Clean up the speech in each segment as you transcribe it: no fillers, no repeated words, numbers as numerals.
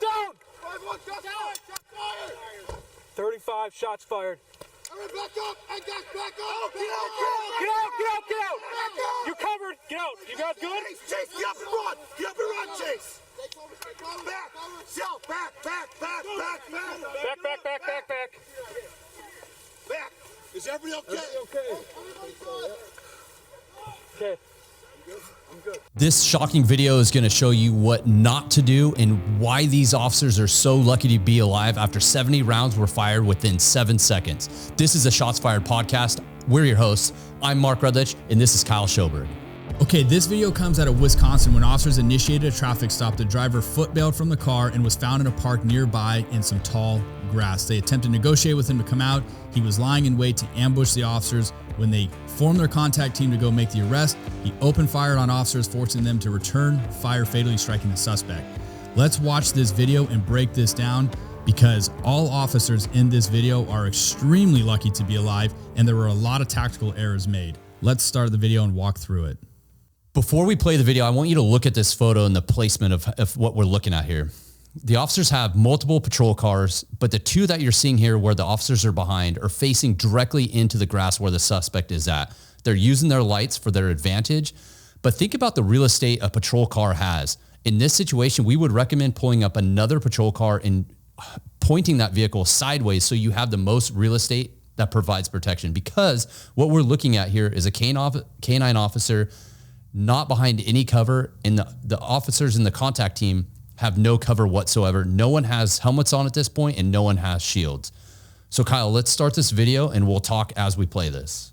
down! 35 shots fired. Back up! Hey, guys, back up! Get out! You're covered! Get out! You guys good? Chase, get up and run! Get up and run, Chase! Back! Shell, back! Back! Is everybody okay? Okay. This shocking video is going to show you what not to do and why these officers are so lucky to be alive after 70 rounds were fired within 7 seconds. This is a Shots Fired podcast. We're your hosts. I'm Mark Rudlich, and this is Kyle Schoberg. Okay, this video comes out of Wisconsin when officers initiated a traffic stop. The driver footbailed from the car and was found in a park nearby in some tall grass. They attempted to negotiate with him to come out. He was lying in wait to ambush the officers. When they formed their contact team to go make the arrest, he opened fire on officers, forcing them to return fire, fatally striking the suspect. Let's watch this video and break this down, because all officers in this video are extremely lucky to be alive, and there were a lot of tactical errors made. Let's start the video and walk through it. Before we play the video, I want you to look at this photo and the placement of what we're looking at here. The officers have multiple patrol cars, but the two that you're seeing here where the officers are behind are facing directly into the grass where the suspect is at. They're using their lights for their advantage, but think about the real estate a patrol car has. In this situation, we would recommend pulling up another patrol car and pointing that vehicle sideways so you have the most real estate that provides protection, because what we're looking at here is a canine officer not behind any cover, and the officers in the contact team have no cover whatsoever. No one has helmets on at this point, and no one has shields. So Kyle, let's start this video and we'll talk as we play this.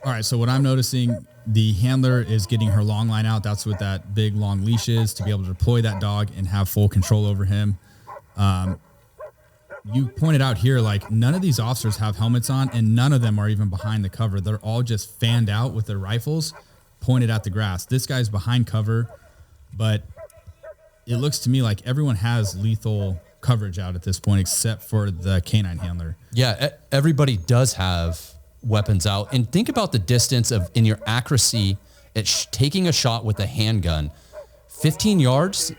All right, so what I'm noticing, the handler is getting her long line out. That's what that big long leash is, to be able to deploy that dog and have full control over him. You pointed out here, like, none of these officers have helmets on, and none of them are even behind the cover. They're all just fanned out with their rifles pointed at the grass. This guy's behind cover, but it looks to me like everyone has lethal coverage out at this point except for the canine handler. Yeah, everybody does have weapons out. And think about the distance in your accuracy at taking a shot with a handgun. 15 yards,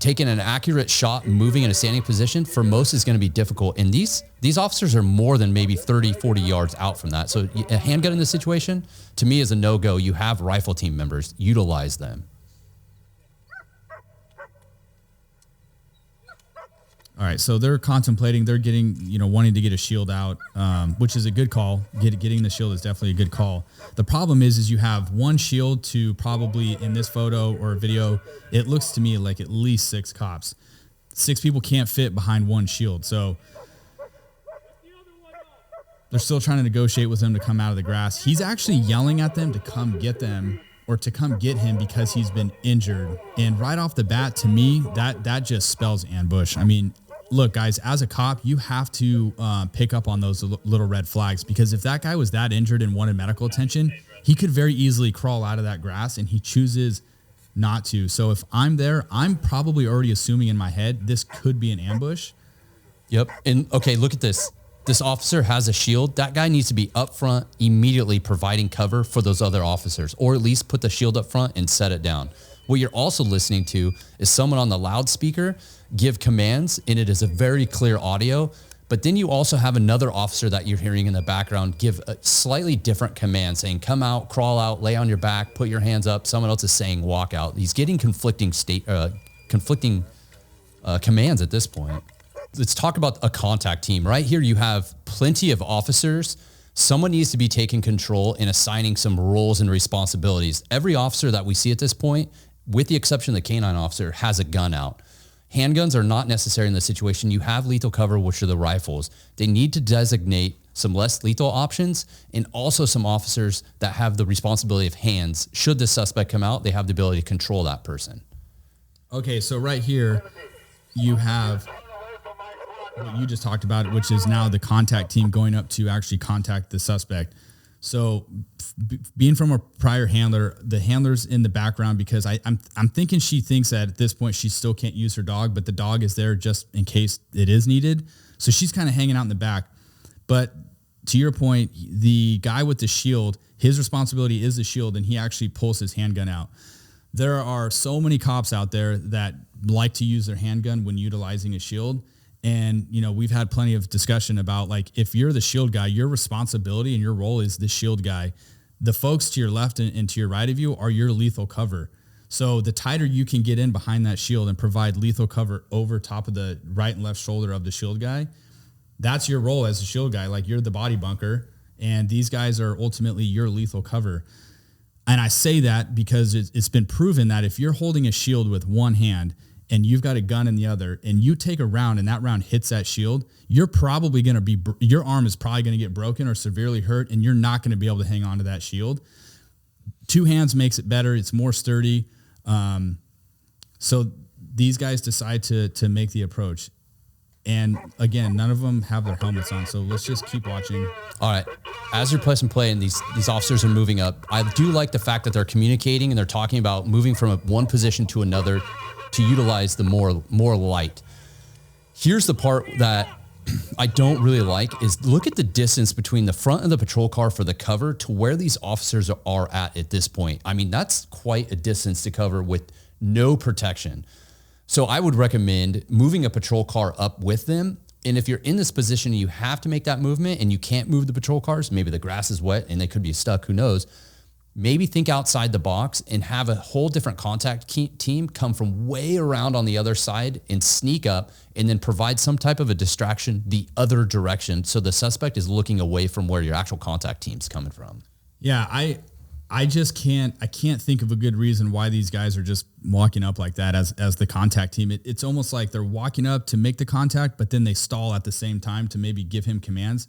taking an accurate shot, moving in a standing position, for most is going to be difficult. And these officers are more than maybe 30, 40 yards out from that. So a handgun in this situation, to me, is a no-go. You have rifle team members. Utilize them. All right, so they're contemplating, they're getting, wanting to get a shield out, which is a good call. Getting the shield is definitely a good call. The problem is you have one shield to probably, in this photo or video, it looks to me like at least 6 cops. 6 people can't fit behind one shield. So they're still trying to negotiate with him to come out of the grass. He's actually yelling at them to come get them, or to come get him, because he's been injured. And right off the bat, to me, that just spells ambush. I mean, look, guys, as a cop, you have to pick up on those little red flags, because if that guy was that injured and wanted medical attention, he could very easily crawl out of that grass, and he chooses not to. So if I'm there, I'm probably already assuming in my head this could be an ambush. Yep. And okay, look at this. This officer has a shield. That guy needs to be up front immediately providing cover for those other officers, or at least put the shield up front and set it down. What you're also listening to is someone on the loudspeaker give commands, and it is a very clear audio. But then you also have another officer that you're hearing in the background give a slightly different command, saying, come out, crawl out, lay on your back, put your hands up. Someone else is saying, walk out. He's getting conflicting commands at this point. Let's talk about a contact team. Right here, you have plenty of officers. Someone needs to be taking control and assigning some roles and responsibilities. Every officer that we see at this point, with the exception of the canine officer, has a gun out. Handguns are not necessary in this situation. You have lethal cover, which are the rifles. They need to designate some less lethal options, and also some officers that have the responsibility of hands. Should the suspect come out, they have the ability to control that person. Okay, so right here, you have what you just talked about, which is now the contact team going up to actually contact the suspect. So being from a prior handler, the handler's in the background, because I'm thinking she thinks that at this point she still can't use her dog, but the dog is there just in case it is needed. So she's kind of hanging out in the back. But to your point, the guy with the shield, his responsibility is the shield, and he actually pulls his handgun out. There are so many cops out there that like to use their handgun when utilizing a shield. And, you know, we've had plenty of discussion about, like, if you're the shield guy, your responsibility and your role is the shield guy. The folks to your left and to your right of you are your lethal cover. So the tighter you can get in behind that shield and provide lethal cover over top of the right and left shoulder of the shield guy, that's your role as a shield guy. Like, you're the body bunker, and these guys are ultimately your lethal cover. And I say that because it's been proven that if you're holding a shield with one hand and you've got a gun in the other, and you take a round and that round hits that shield, you're probably going to be, your arm is probably going to get broken or severely hurt, and you're not going to be able to hang on to that shield. Two hands makes it better. It's more sturdy. So these guys decide to make the approach. And again, none of them have their helmets on. So let's just keep watching. All right. As you're pressing play and these officers are moving up, I do like the fact that they're communicating and they're talking about moving from one position to another to utilize the more light. Here's the part that I don't really like is look at the distance between the front of the patrol car for the cover to where these officers are at this point. I mean, that's quite a distance to cover with no protection. So I would recommend moving a patrol car up with them. And if you're in this position, you have to make that movement and you can't move the patrol cars. Maybe the grass is wet and they could be stuck. Who knows? Maybe think outside the box and have a whole different contact team come from way around on the other side and sneak up and then provide some type of a distraction the other direction. So the suspect is looking away from where your actual contact team's coming from. Yeah. I just can't think of a good reason why these guys are just walking up like that as the contact team. It's almost like they're walking up to make the contact, but then they stall at the same time to maybe give him commands.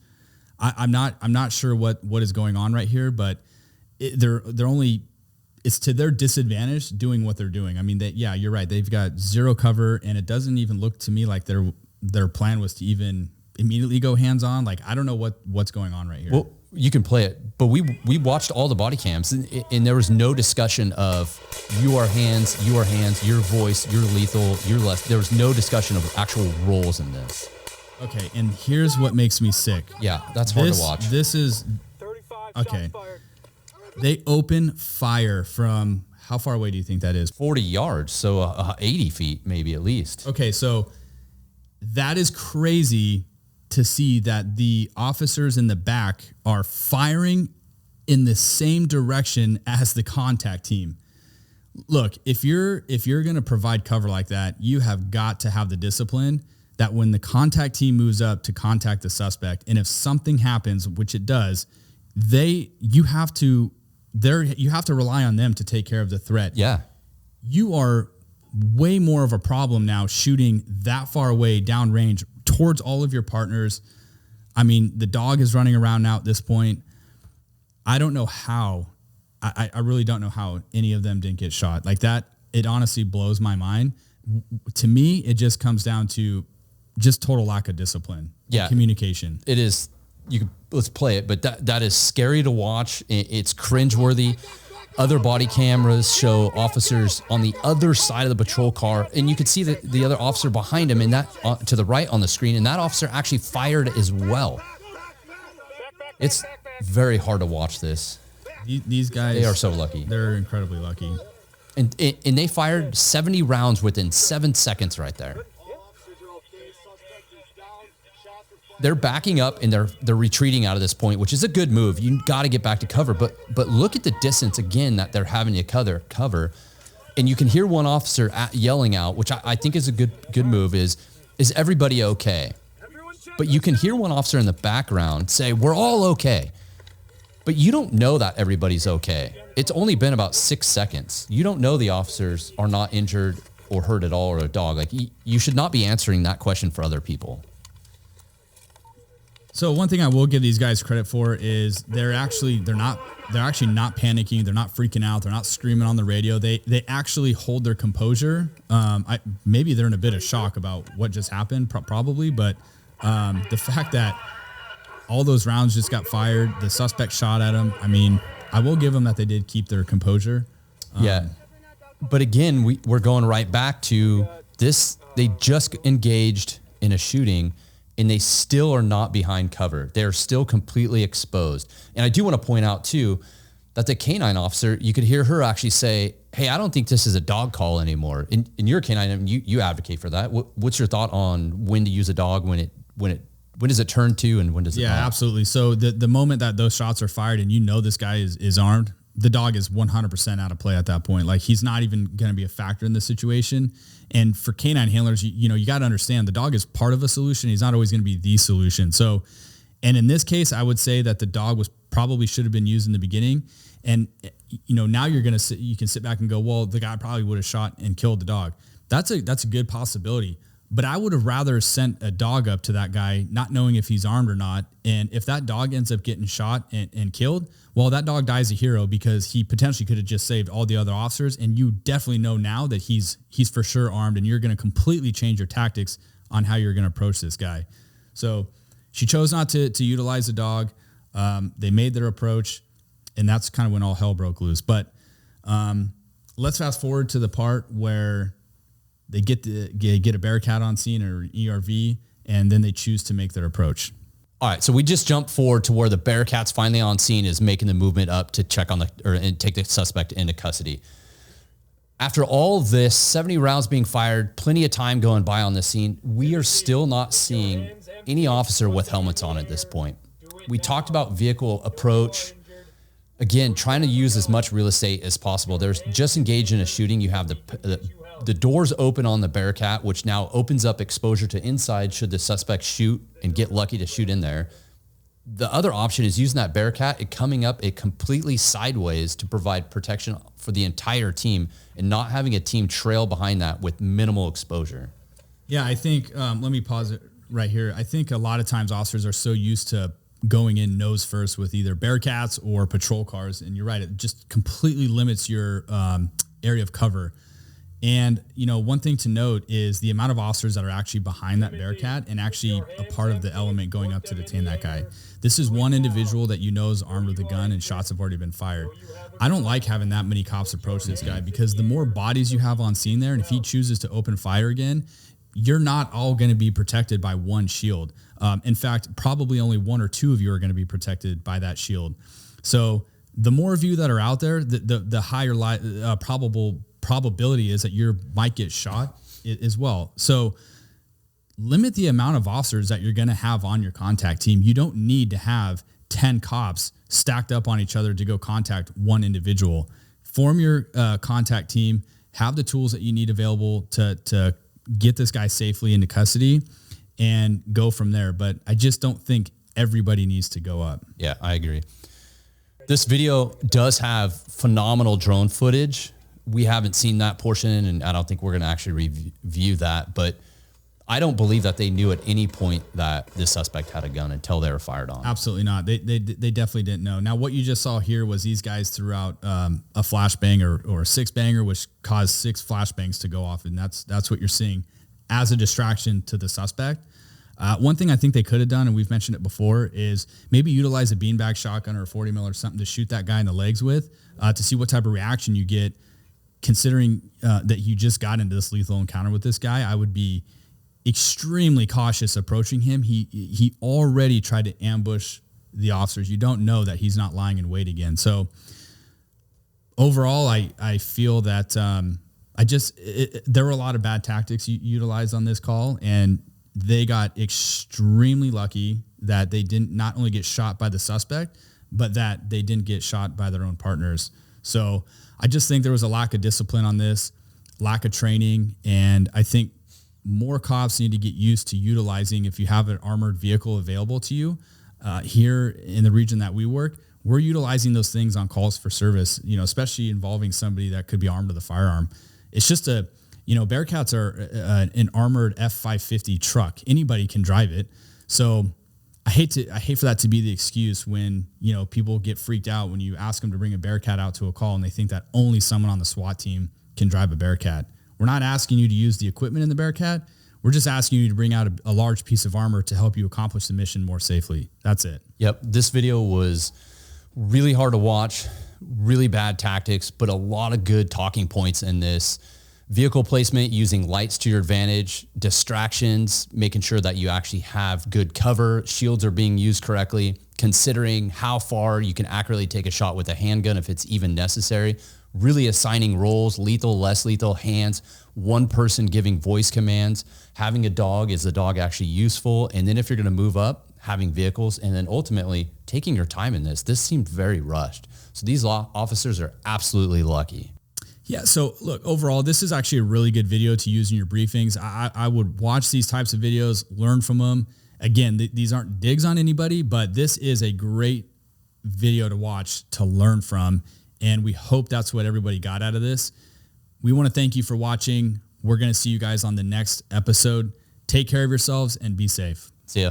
I'm not sure what is going on right here, but it's to their disadvantage doing what they're doing. I mean, you're right. They've got zero cover, and it doesn't even look to me like their plan was to even immediately go hands on. Like, I don't know what's going on right here. Well, you can play it, but we watched all the body cams and there was no discussion of you are hands, your voice, you're lethal, you're less. There was no discussion of actual roles in this. Okay. And here's what makes me sick. Yeah. That's hard to watch. This is 35 okay. shots fired. They open fire from how far away do you think that is? 40 yards. So 80 feet, maybe at least. Okay. So that is crazy to see that the officers in the back are firing in the same direction as the contact team. Look, if you're going to provide cover like that, you have got to have the discipline that when the contact team moves up to contact the suspect, and if something happens, which it does, you have to rely on them to take care of the threat. Yeah. You are way more of a problem now shooting that far away downrange towards all of your partners. I mean, the dog is running around now at this point. I don't know how, I really don't know how any of them didn't get shot like that. It honestly blows my mind. To me, it just comes down to just total lack of discipline. Yeah. Communication. It is. Let's play it, but that is scary to watch. It's cringeworthy. Other body cameras show officers on the other side of the patrol car, and you could see the other officer behind him, and that to the right on the screen, and that officer actually fired as well. It's very hard to watch this. These guys, they are so lucky. They're incredibly lucky. And they fired 70 rounds within 7 seconds right there. They're backing up and they're retreating out of this point, which is a good move. You got to get back to cover, but look at the distance again that they're having to cover, and you can hear one officer yelling out, which I think is a good move. Is everybody okay? But you can hear one officer in the background say, "We're all okay," but you don't know that everybody's okay. It's only been about 6 seconds. You don't know the officers are not injured or hurt at all, or a dog. Like you should not be answering that question for other people. So one thing I will give these guys credit for is they're actually not panicking. They're not freaking out. They're not screaming on the radio. They actually hold their composure. Maybe they're in a bit of shock about what just happened, probably. But the fact that all those rounds just got fired, the suspect shot at them. I mean, I will give them that they did keep their composure. Yeah. But again, we're going right back to this. They just engaged in a shooting, and they still are not behind cover. They're still completely exposed. And I do want to point out too, that the canine officer, you could hear her actually say, hey, I don't think this is a dog call anymore. In your canine, I mean, you advocate for that. What's your thought on when to use a dog, when does it turn to, and when does it not? Yeah, absolutely. So the moment that those shots are fired and you know this guy is armed, the dog is 100% out of play at that point. Like, he's not even going to be a factor in this situation. And for canine handlers, you got to understand the dog is part of a solution. He's not always going to be the solution. So, and in this case, I would say that the dog probably should have been used in the beginning. And, now you can sit back and go, well, the guy probably would have shot and killed the dog. That's a good possibility. But I would have rather sent a dog up to that guy, not knowing if he's armed or not. And if that dog ends up getting shot and killed, well, that dog dies a hero because he potentially could have just saved all the other officers. And you definitely know now that he's for sure armed, and you're going to completely change your tactics on how you're going to approach this guy. So she chose not to utilize the dog. They made their approach, and that's kind of when all hell broke loose. But let's fast forward to the part where they get a Bearcat on scene or ERV, and then they choose to make their approach. All right, so we just jumped forward to where the Bearcat's finally on scene, is making the movement up to check on and take the suspect into custody. After all this, 70 rounds being fired, plenty of time going by on this scene, we are still not seeing any officer with helmets on at this point. We talked about vehicle approach. Again, trying to use as much real estate as possible. There's just engaged in a shooting. You have the doors open on the Bearcat, which now opens up exposure to inside should the suspect shoot and get lucky to shoot in there. The other option is using that Bearcat and coming up it completely sideways to provide protection for the entire team and not having a team trail behind that with minimal exposure. Yeah, I think, let me pause it right here. I think a lot of times officers are so used to going in nose first with either Bearcats or patrol cars. And you're right, it just completely limits your area of cover. And, one thing to note is the amount of officers that are actually behind that Bearcat and actually a part of the element going up to detain that guy. This is one individual that is armed with a gun and shots have already been fired. I don't like having that many cops approach this guy because the more bodies you have on scene there, and if he chooses to open fire again, you're not all going to be protected by one shield. In fact, probably only one or two of you are going to be protected by that shield. So the more of you that are out there, the higher probability is that you might get shot as well. So limit the amount of officers that you're going to have on your contact team. You don't need to have 10 cops stacked up on each other to go contact one individual. Form your contact team, have the tools that you need available to get this guy safely into custody and go from there. But I just don't think everybody needs to go up. Yeah, I agree. This video does have phenomenal drone footage. We haven't seen that portion, and I don't think we're going to actually review that, but I don't believe that they knew at any point that this suspect had a gun until they were fired on. Absolutely not. They definitely didn't know. Now, what you just saw here was these guys threw out a flashbang or a six banger, which caused 6 flashbangs to go off. And that's what you're seeing as a distraction to the suspect. One thing I think they could have done, and we've mentioned it before, is maybe utilize a beanbag shotgun or a 40 mil or something to shoot that guy in the legs with to see what type of reaction you get. Considering that you just got into this lethal encounter with this guy, I would be extremely cautious approaching him. He already tried to ambush the officers. You don't know that he's not lying in wait again. So overall, I feel that there were a lot of bad tactics utilized on this call, and they got extremely lucky that they didn't not only get shot by the suspect, but that they didn't get shot by their own partners. So I just think there was a lack of discipline on this, lack of training, and I think more cops need to get used to utilizing, if you have an armored vehicle available to you, here in the region that we work, we're utilizing those things on calls for service, especially involving somebody that could be armed with a firearm. It's just Bearcats are an armored F-550 truck. Anybody can drive it. So I hate for that to be the excuse when, people get freaked out when you ask them to bring a Bearcat out to a call and they think that only someone on the SWAT team can drive a Bearcat. We're not asking you to use the equipment in the Bearcat. We're just asking you to bring out a large piece of armor to help you accomplish the mission more safely. That's it. Yep. This video was really hard to watch, really bad tactics, but a lot of good talking points in this. Vehicle placement, using lights to your advantage, distractions, making sure that you actually have good cover, shields are being used correctly, considering how far you can accurately take a shot with a handgun if it's even necessary, really assigning roles, lethal, less lethal, hands, one person giving voice commands, having a dog, is the dog actually useful? And then if you're gonna move up, having vehicles, and then ultimately taking your time in this. This seemed very rushed. So these law officers are absolutely lucky. Yeah. So look, overall, this is actually a really good video to use in your briefings. I would watch these types of videos, learn from them. Again, these aren't digs on anybody, but this is a great video to watch to learn from. And we hope that's what everybody got out of this. We want to thank you for watching. We're going to see you guys on the next episode. Take care of yourselves and be safe. See ya.